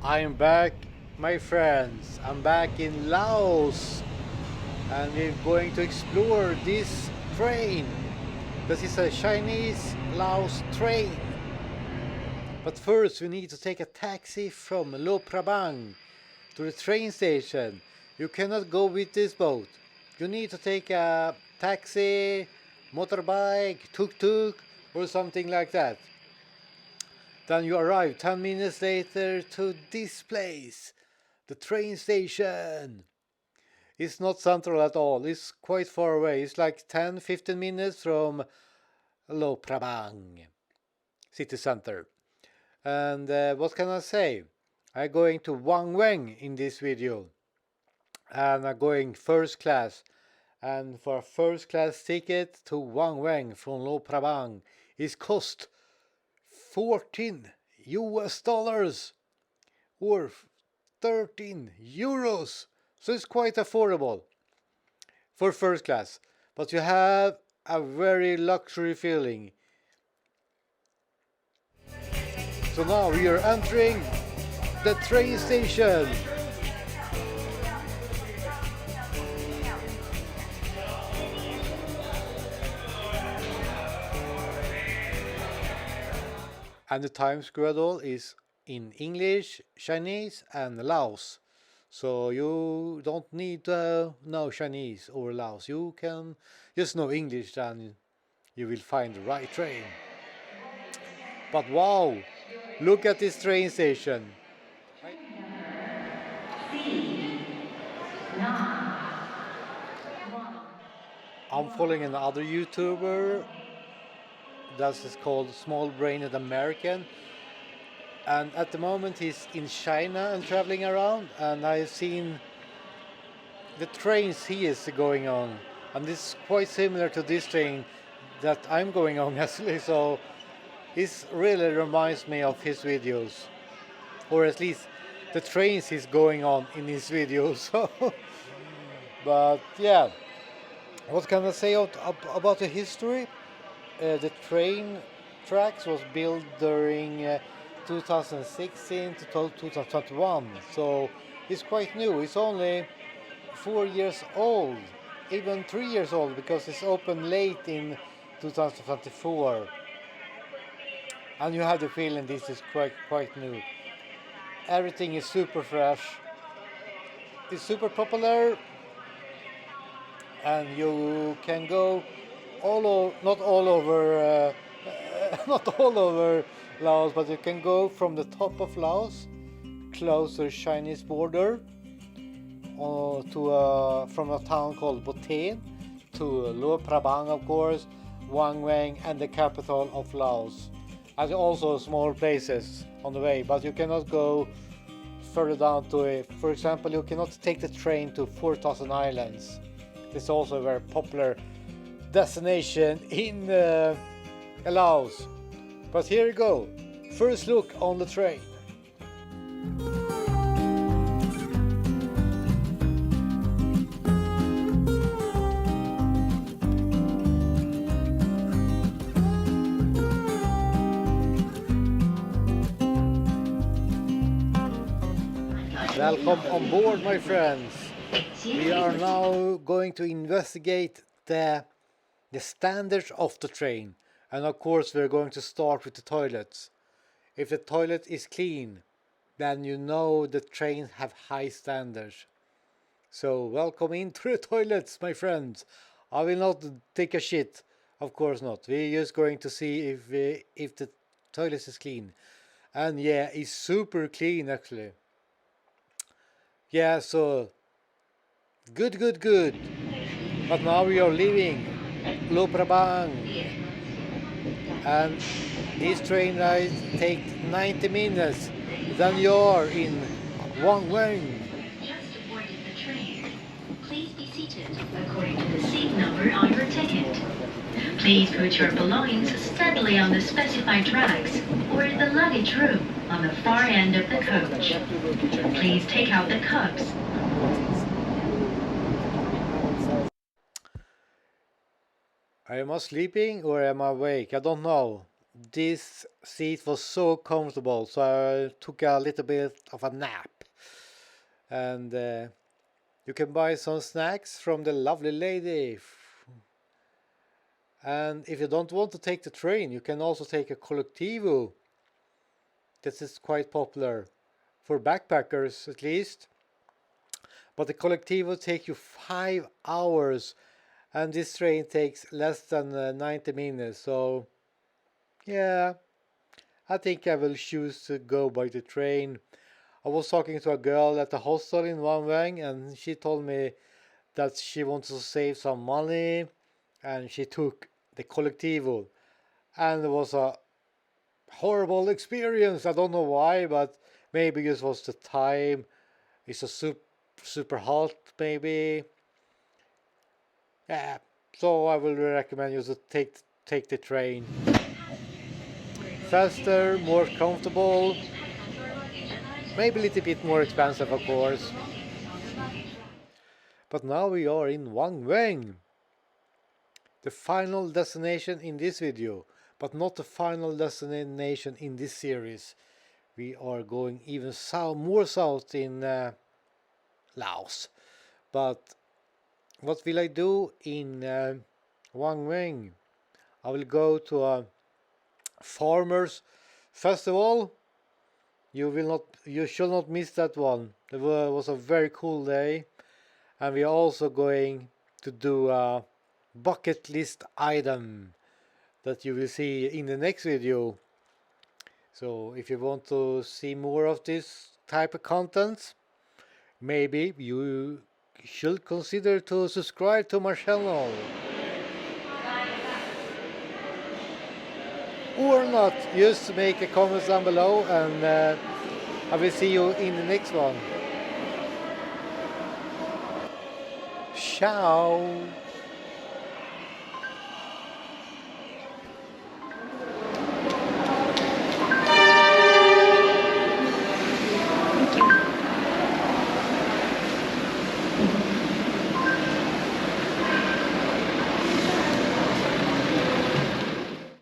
I'm back, my friends. I'm back in Laos and we're going to explore this train. This is a Chinese Laos train. But first, we need to take a taxi from Luang Prabang to the train station. You cannot go with this boat. You need to take a taxi, motorbike, tuk-tuk, or something like that. Then you arrive 10 minutes later to this place, the train station. It's not central at all, it's quite far away. It's like 10-15 minutes from Luang Prabang city center. And what can I say? I'm going to Vang Vieng in this video. And I'm going first class. And for a first class ticket to Vang Vieng from Luang Prabang is cost 14 US dollars or 13 euros. So it's quite affordable for first class. But you have a very luxury feeling. So now we are entering the train station. And the time schedule is in English, Chinese, and Laos. So you don't need to know Chinese or Laos. You can just know English and you will find the right train. But wow, look at this train station. I'm following another YouTuber that is called Small Brained American, and at the moment he's in China and traveling around, and I've seen the trains he is going on, and this is quite similar to this train that I'm going on actually. So it really reminds me of his videos, or at least the trains he's going on in his videos. But yeah, what can I say about the history? The train tracks was built during 2016 to 2021, so it's quite new. It's only 4 years old, even 3 years old, because it's opened late in 2024. And you have the feeling this is quite new. Everything is super fresh. It's super popular, and you can go not all over, not all over Laos, but you can go from the top of Laos, close to the Chinese border, from a town called Boten to Luang Prabang, of course, Vang Vieng, and the capital of Laos, and also small places on the way. But you cannot go further down to it. For example, you cannot take the train to 4,000 Islands. It's also a very popular destination in Laos. But here you go. First look on the train. Welcome on board, my friends. We are now going to investigate the standards of the train, and of course we're going to start with the toilets. If the toilet is clean, then you know the trains have high standards. So welcome into the toilets, my friends. I will not take a shit, of course not. We're just going to see if the toilet is clean, and yeah, it's super clean actually. Yeah, so good. But now we are leaving Luang Prabang, and this train ride takes 90 minutes. Then you are in Vang Vieng. Just boarded the train. Please be seated according to the seat number on your ticket. Please put your belongings steadily on the specified tracks or in the luggage room on the far end of the coach. Please take out the cups. Am I sleeping or am I awake? I don't know. this seat was so comfortable, so I took a little bit of a nap. And you can buy some snacks from the lovely lady. And if you don't want to take the train, you can also take a colectivo. This is quite popular for backpackers at least. But the colectivo takes you 5 hours, and this train takes less than 90 minutes. So yeah, I think I will choose to go by the train. I was talking to a girl at the hostel in Vang Vieng, and she told me that she wants to save some money, and she took the colectivo, and it was a horrible experience. I don't know why, but maybe it was the time. It's a super hot, maybe. Yeah. So I will recommend you to take the train. Faster, more comfortable, maybe a little bit more expensive, of course. But now we are in Vang Vieng, the final destination in this video, but not the final destination in this series. We are going even more south in Laos. But what will I do in Vang Vieng? I will go to a farmers festival. You should not miss that one. It was a very cool day, and we are also going to do a bucket list item that you will see in the next video. So if you want to see more of this type of content, maybe you should consider to subscribe to my channel. Or not, just make a comment down below, and I will see you in the next one. Ciao!